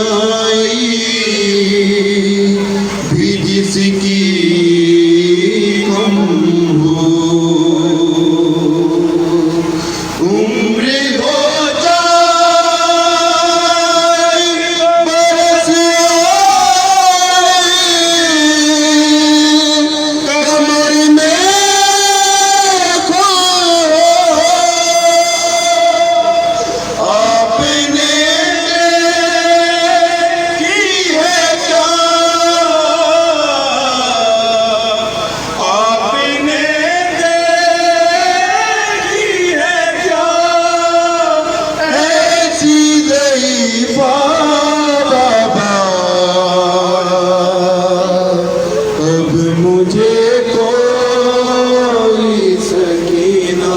कमाई भी जिसकी कम हो, उम्र हो जाए बरस कमर में खो, आपने की है क्या, आपने देखी है क्या ऐसी ज़ईफ़ा बाबा, अब मुझे कोई सकीना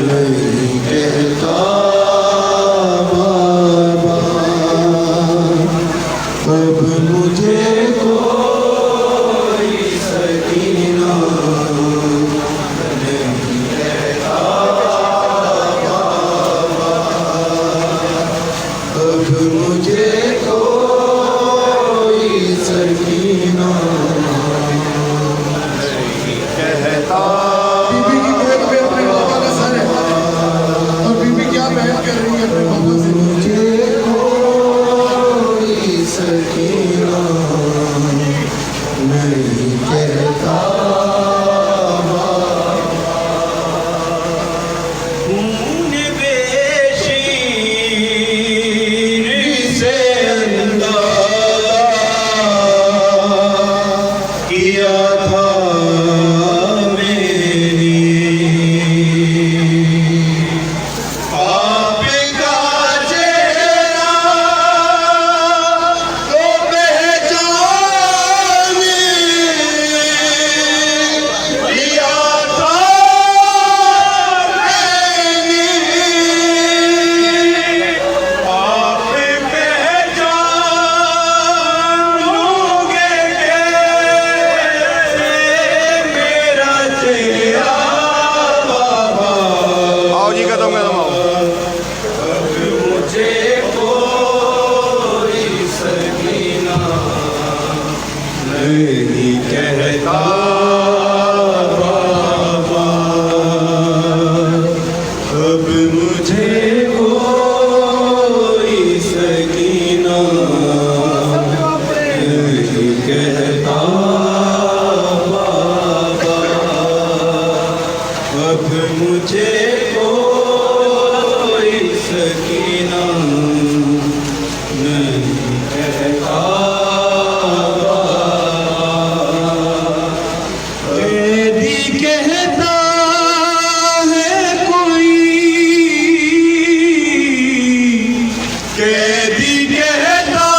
नहीं कहता बाबा, अब मुझे कोई सकीना नहीं कहता बाबा, अब मुझे कोई सकीना नहीं कहता। बीबी की गोद पे अपने बाबा का सर है और बीबी क्या बहन कर रही है अपने बाबा से। मुझे कोई सकीना नहीं कहता खून बेशीर से अंदाज़ा किया था मैंने, आपका चेहरा तो पहचाने लिया था मैंने, आप पहचानोगे कैसे मेरा चेहरा बाबा, आओ जी कदम कदम आओ। अब मुझे कोई सकीना नहीं कहता बाबा, अब मुझे कोई सकीना नहीं कहता बाबा, अब मुझे कोई सकीना नहीं कहता बाबा। कैदी कहता है कोई, कैदी कहता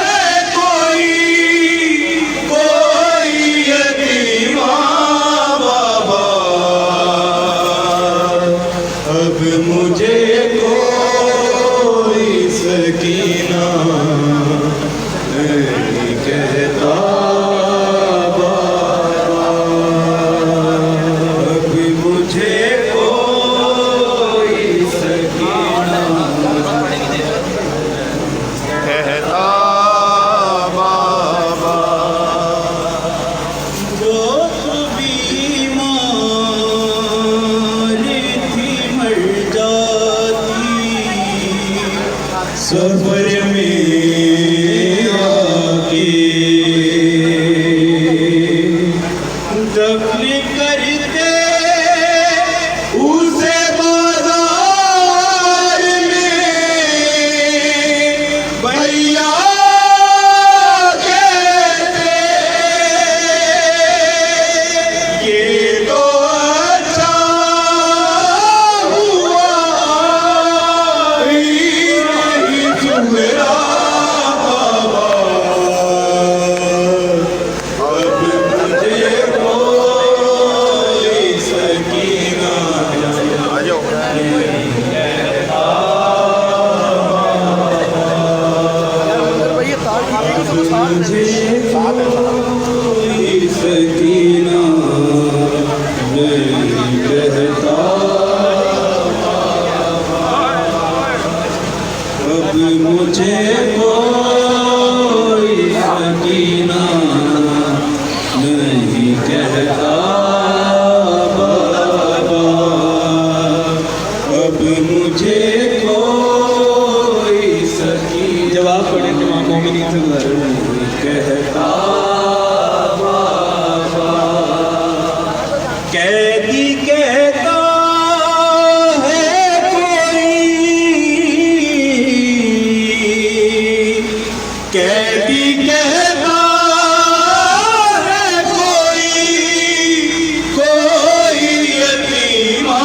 है कोई, कोई यतीमा बाबा, अब मुझे कोई सकीना नहीं कहता बाबा, अब मुझे कोई सकीना कहता बाबा। वो बीमार थी मर जाती सफर में आके, दफन करते उसे बाजार में भैया कहते, ये तो अच्छा हुआ नहीं चुरा बाबा, अब मुझे कोई सकीना आ जाओ। भैया तार खींचेगी तो साथ मुझे कोई सकीना नहीं कहता अब मुझे कोई सकीना नहीं कहता बाबा, अब मुझे कोई सकीना, जवाब पढ़े तमाम मोमिनीन से नहीं कहता बाबा। कैदी कहता है कोई, कैदी कहता है कोई, कोई यतीमा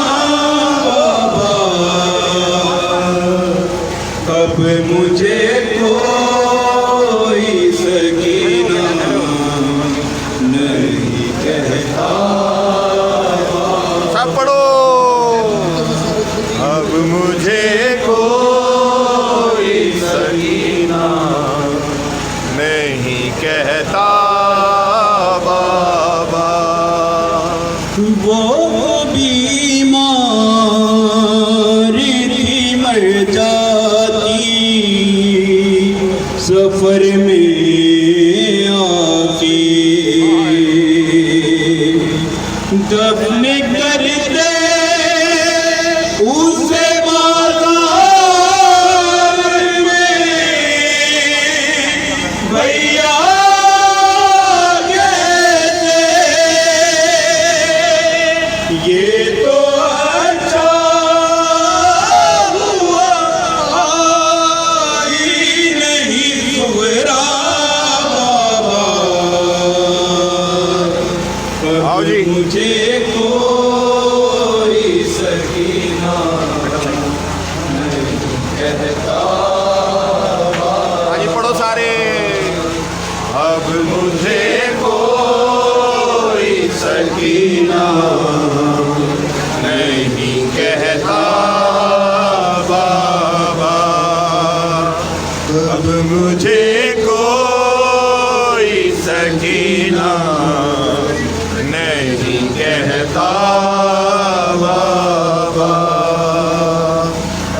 बाबा, अब मुझे कोई सकीना नहीं कहता। सब पढ़ो। अब मुझे कोई सकीना नहीं कहता बाबा। वो बीमारी थी मर जाती सफर में आके, दफन करते उसे बाजार में भैया कहते, ये तो अच्छा हुआ आई नहीं सुहरा बाबा, आओ जी। मुझे कोई सकीना नहीं कहता। हाँ जी पढ़ो सारे। अब मुझे कोई सकीना नहीं कहता बाबा, अब मुझे कोई सकीना नहीं कहता बाबा,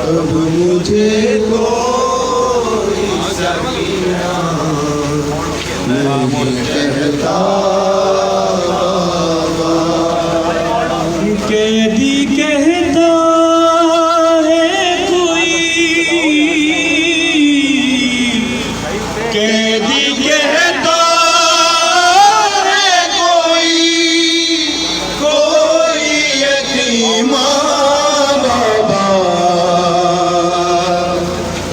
अब मुझे कोई सकीना नहीं कहता बाबा। कैदी कहता है कोई, कैदी कहता है कोई, कोई यतीमा बाबा,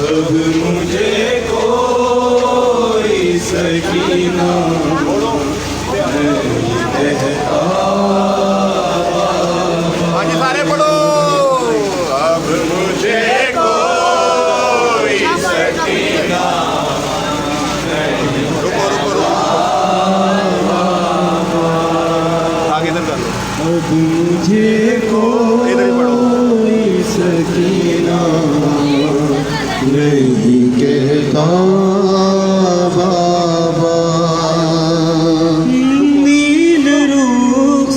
अब मुझे कोई सकीना नहीं कहता। हाँ जी सारे पढ़ो। अब मुझे कोई सकीना नहीं। रुको रुको रुको, आगे इधर कर लो। अब मुझे इधर ही पढ़ो। कोई सकीना नहीं कहता बाबा। नील रुखसारों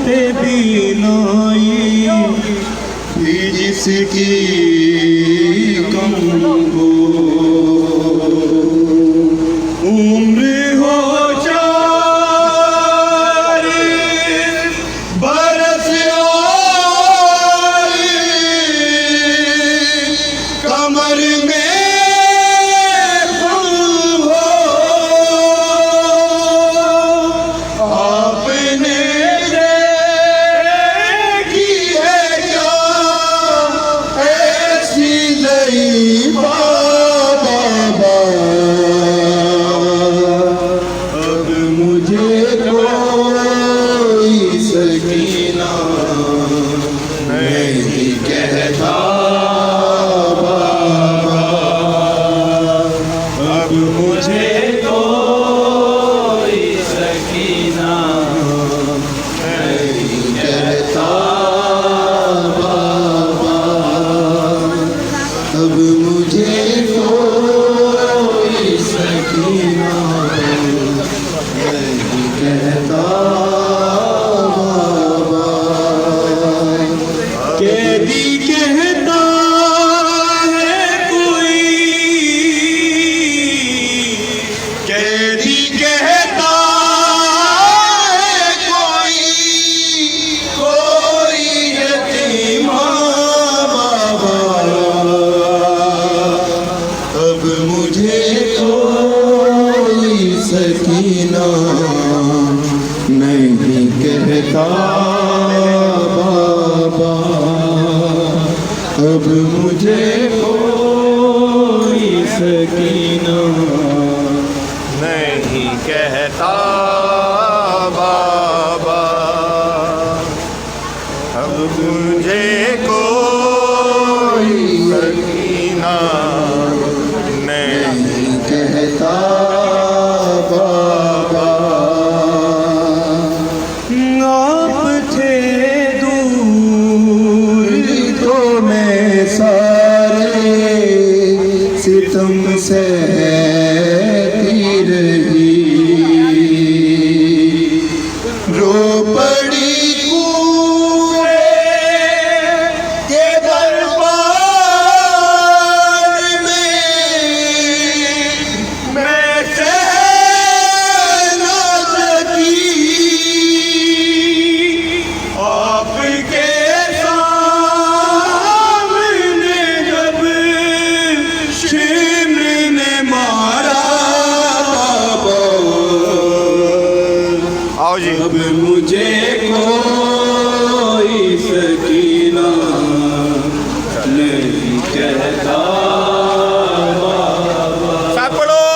पे बीनाई थी जिसकी कम हो, उम्र हो जाए बरस और कमर में खून हो, आपने देखी है क्या है अब मुझे कोई सकीना नहीं कहता बाबा, अब मुझे कोई सकीना नहीं कहता बाबा। आप थे दूर तो मैं सारे सितम सहती रही, रो पड़ी आओ जी। अब मुझे कोई सकीना नहीं कहता सब पढ़ो।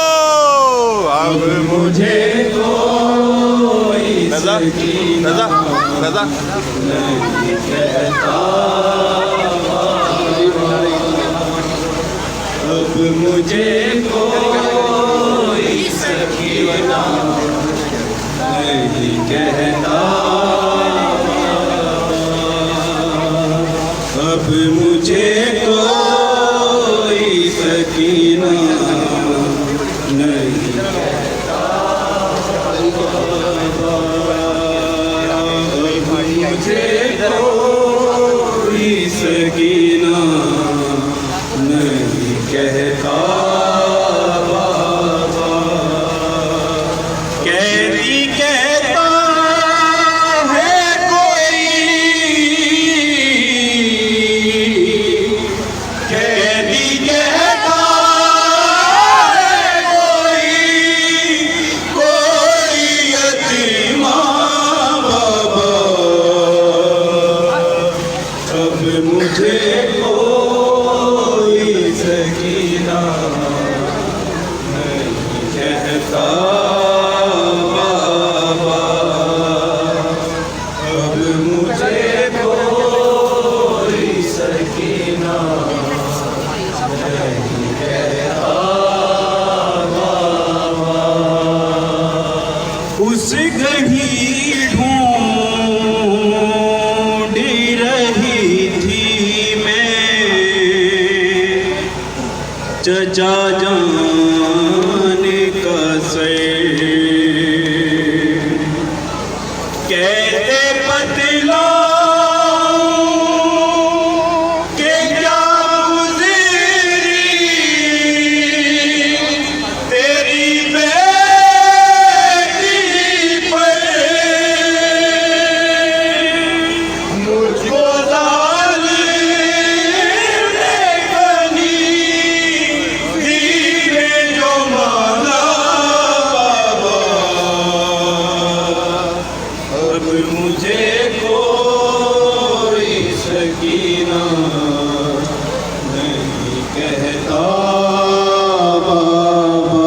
अब मुझे कोई रजा सकीना रजा रजा नहीं कहता। अब मुझे कोई सकीना नहीं कहता। अब मुझे कोई सकीना नहीं कहता। अब मुझे कोई सकीना नहीं कहता। मुझे कोई सकीना नहीं कहता बाबा। अब मुझे कोई सकीना नहीं कहता बाबा। उस गही चचा जाने का से कहते पतला के क्या गुज़री तेरी बेटी पर मुझको मुझे कोई सकीना नहीं कहता बाबा।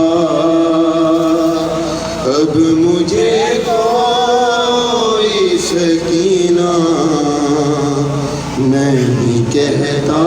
अब मुझे कोई सकीना नहीं कहता।